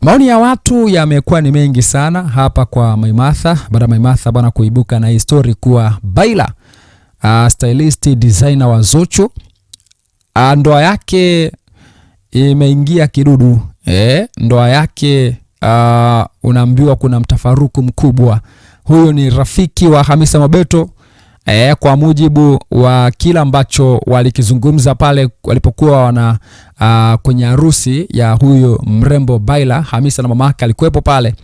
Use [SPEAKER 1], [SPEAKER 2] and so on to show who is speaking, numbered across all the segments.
[SPEAKER 1] Maoni ya watu yamekuwa ni mengi sana hapa kwa Maimartha, baada Maimartha bwana kuibuka na story kuwa Baila stylist designer wa Zuchu ndoa yake imeingia kidudu. Ndoa yake unaambiwa kuna mtafaruku mkubwa. Huyu ni rafiki wa Hamisa Mobeto. Kwa mujibu wa kila ambacho walikizungumza pale walipokuwa wana kwenye harusi ya huyo mrembo Baila, Hamisa na mamake alikuwepo pale.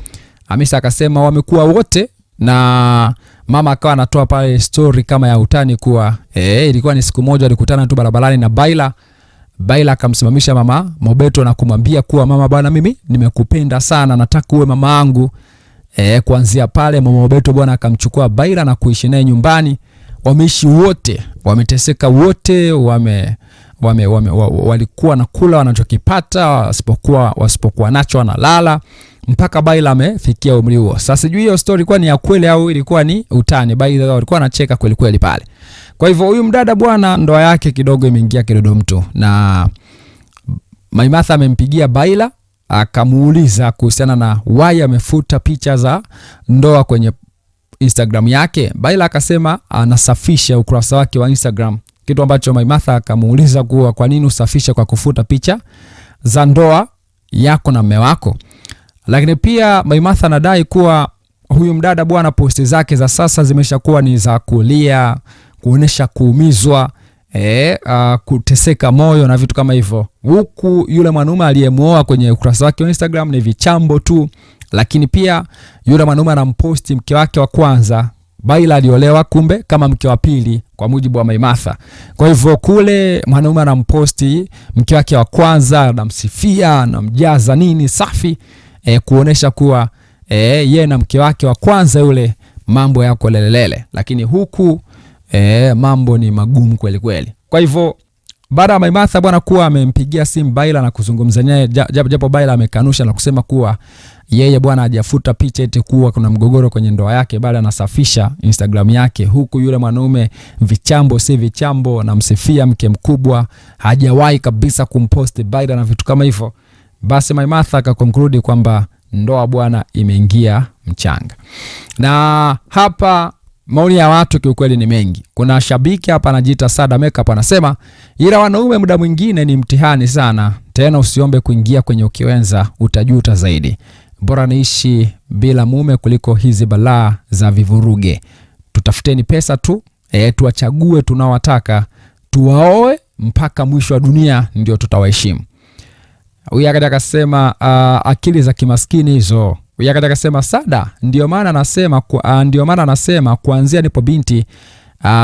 [SPEAKER 1] Hamisa akasema wamekuwa wote, na mama akawa anatoa pale story kama ya utani kuwa ilikuwa ni siku moja walikutana tu barabarani na Baila. Baila akamsimamisha mama Mobeto na kumwambia kuwa mama bwana, mimi nimekupenda sana, nataka uwe mama yangu. Kuanzia pale mama Mobeto bwana akamchukua Baila na kuishi naye nyumbani. Wameishi wote, wameteseka wote, walikuwa na kula wanachokipata, wasipokuwa nacho wanalala, mpaka Baila amefikia umri huo. Sasa sijui hiyo story ilikuwa ni ya kweli au ilikuwa ni utani. Baila walikuwa wanacheka kweli kweli pale. Kwa hivyo huyu mdada bwana ndoa yake kidogo imeingia kidodo mtu, na Maimartha amempigia Baila akamuuliza kuhusiana na why amefuta picha za ndoa kwenye Instagram yake. Baila akasema anasafisha ukurasa wake wa Instagram, kitu ambacho Maimartha akamuuliza kuwa kwa nini usafisha kwa kufuta picha za ndoa yako na mume wako. Lakini pia Maimartha anadai kuwa huyu mdada bwana posti zake za sasa zimeshakuwa ni za kulia, kuonesha kuumizwa, kuteseka moyo na vitu kama hivyo. Huku yule mwanaume aliyemuoa kwenye ukurasa wake wa Instagram ni vichambo tu. Lakini pia yule mwanaume anamposti mke wake wa kwanza. Baila aliolewa kumbe kama mke wa pili kwa mujibu wa Maimartha. Kwa hivyo kule mwanaume anamposti mke wake wa kwanza, anamsifia, anamjaza nini safi, kuonesha kuwa yeye na mke wake wa kwanza yule mambo yako lelelele. Lakini huku mambo ni magumu kweli kweli. Kwa hivyo baada ya Maimartha bwana kuwa amempigia simu Baila na kuzungumza naye, japo Baila amekanusha na kusema kuwa yeye bwana hajafuta picha eti kuwa kuna mgogoro kwenye ndoa yake, bali anasafisha Instagram yake. Huku yule mwanaume vichambo si vichambo na msifia mke mkubwa, hajawahi kabisa kumposti Baila na vitu kama hivyo. Basi Maimartha akakonkludi kwamba ndoa bwana imeingia mchanga. Na hapa maoni ya watu kiukweli ni mengi. Kuna shabiki hapa anajiita Sada Makeup anasema, ila wanaume muda mwingine ni mtihani sana, tena usiombe kuingia kwenye ukiwenza, utajuta zaidi. Bora niishi bila mume kuliko hizi balaa za vivuruge. Tutafuteni pesa tu, tuwachague tunawataka, tuwaoe mpaka mwisho wa dunia ndio tutawaheshimu. Huyu akasema akili za kimaskini hizo. Huyu akasema Sada, ndio maana anasema kuanzia nipo binti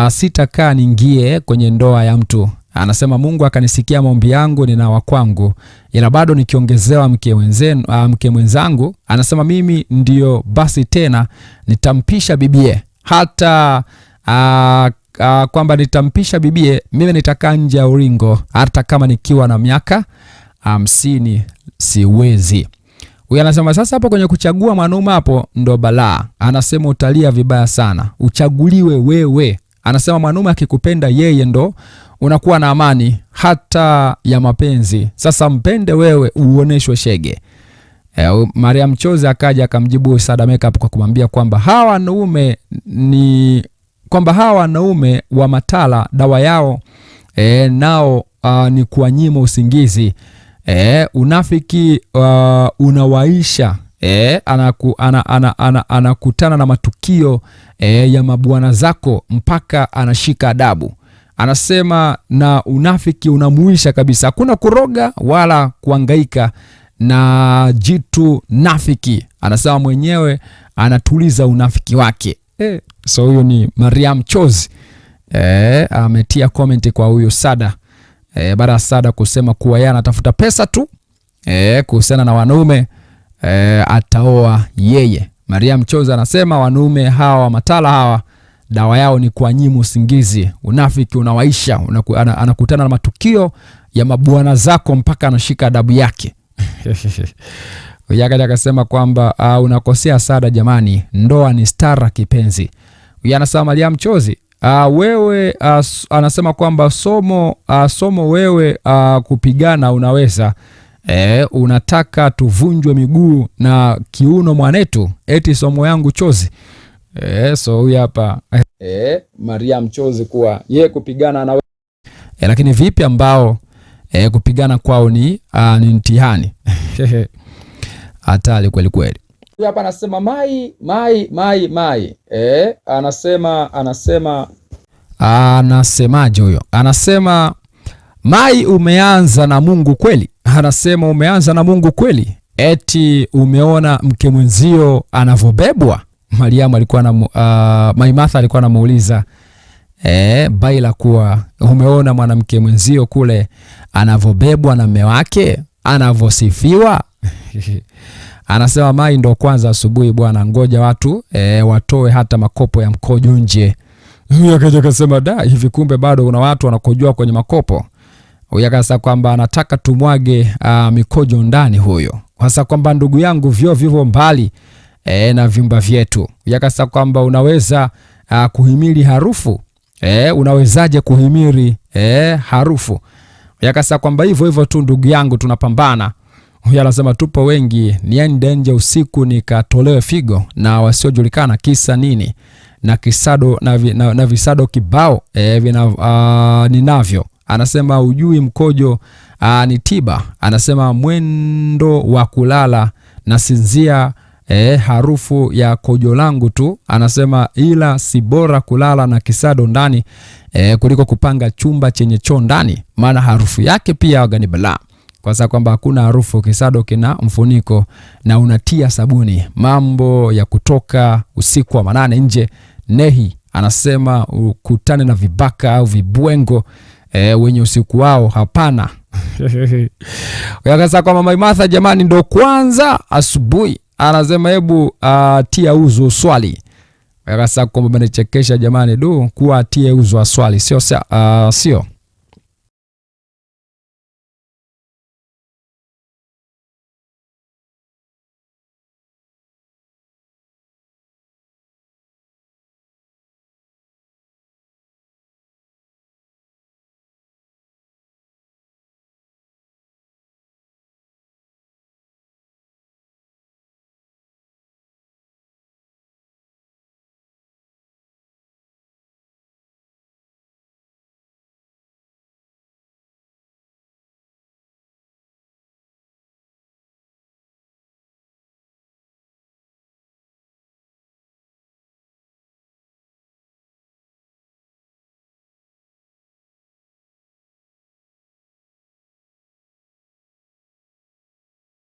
[SPEAKER 1] sitakaa niingie kwenye ndoa ya mtu. Anasema Mungu akanisikia maombi yangu, nina wa kwangu, ila bado nikiongezewa mke mwenzangu. Anasema mimi ndio basi tena nitampisha bibie, hata kwamba nitampisha bibie, mimi nitakaa nje ya uringo hata kama nikiwa na miaka 50 siwezi. Huyu anasema sasa hapo kwenye kuchagua mwanaume hapo ndo balaa. Anasema utalia vibaya sana, uchaguliwe wewe. Anasema mwanaume akikupenda yeye ndo unakuwa na amani hata ya mapenzi. Sasa mpende wewe uoneshwe shege. Mariam Chozi akaja akamjibu Sada Makeup kwa kumwambia kwamba hawa wanaume wa matala dawa yao nao ni kuwanyima usingizi. Unafiki unawaisha. Anakutana na matukio ya mabwana zako mpaka anashika adabu. Anasema na unafiki unamuisha kabisa, hakuna kuroga wala kuangaika na jitu nafiki. Anasema mwenyewe anatuliza unafiki wake. So huyo ni Mariam Chozi. Ametia comment kwa huyo Sada. Baada ya Sada kusema kuwa yeye anatafuta pesa tu, kuhusiana na wanaume ataoa yeye. Mariam Chozi anasema wanaume hawa matala hawa dawa yao ni kuwanyima usingizi, unafiki unawaisha, anakutana na matukio ya mabwana zako mpaka anashika adabu yake. Uyakaja akasema kwamba unakosea Sada jamani, ndoa ni stara kipenzi. Anasema Mariam Chozi wewe anasema kwamba somo wewe kupigana unaweza, unataka tuvunjwe miguu na kiuno mwanetu, eti somo yangu chozi. So huyu hapa Mariam Chozi kuwa ye kupigana na lakini vipi ambao kupigana kwao ni mtihani. Hatari kweli kweli. Huyu hapa anasema mai. Anasemaje huyo? Anasema Mai, umeanza na Mungu kweli? Anasema umeanza na Mungu kweli? Eti umeona mke mwenzio anavobebwa? Mariam alikuwa na Maimartha alikuwa anamuuliza Baila kuwa umeona mwanamke mwenzio kule anavobebwa na mume wake, anavosifiwa? Anasema Mai, ndo kwanza asubuhi bwana, ngoja watu watoe hata makopo ya mkojo nje. Huyu akaja akasema da, hivi kumbe bado kuna watu wanakojoa kwenye makopo. Huyu akasema kwamba anataka tumwage mikojo ndani huyo. Hasa kwamba ndugu yangu, vyo vivyo mbali na vyumba vyetu. Huyu akasema kwamba unaweza kuhimili harufu. Unawezaje kuhimili harufu? Huyu akasema kwamba hivyo tu ndugu yangu, tunapambana. Huyu anasema tupo wengi, niende nje usiku nikatolewe figo na wasiojulikana kisa nini, na kisado na visado kibao ninavyo. Anasema ujui mkojo ni tiba. Anasema mwendo wa kulala na sinzia harufu ya kojo langu tu. Anasema ila si bora kulala na kisado ndani kuliko kupanga chumba chenye choo ndani, maana harufu yake pia gani bala. Kwa sababu kwamba hakuna harufu, kisado kina mfuniko na unatia sabuni. Mambo ya kutoka usiku wa manane nje nehi. Anasema ukutane na vibaka au vibwengo wenye usiku wao, hapana. Yakasa kwa Maimartha jamani, ndo kwanza asubuhi. Anasema hebu tia uzo swali. Yakasa kwa mbona chekesha jamani, kuwa tia uzo swali sio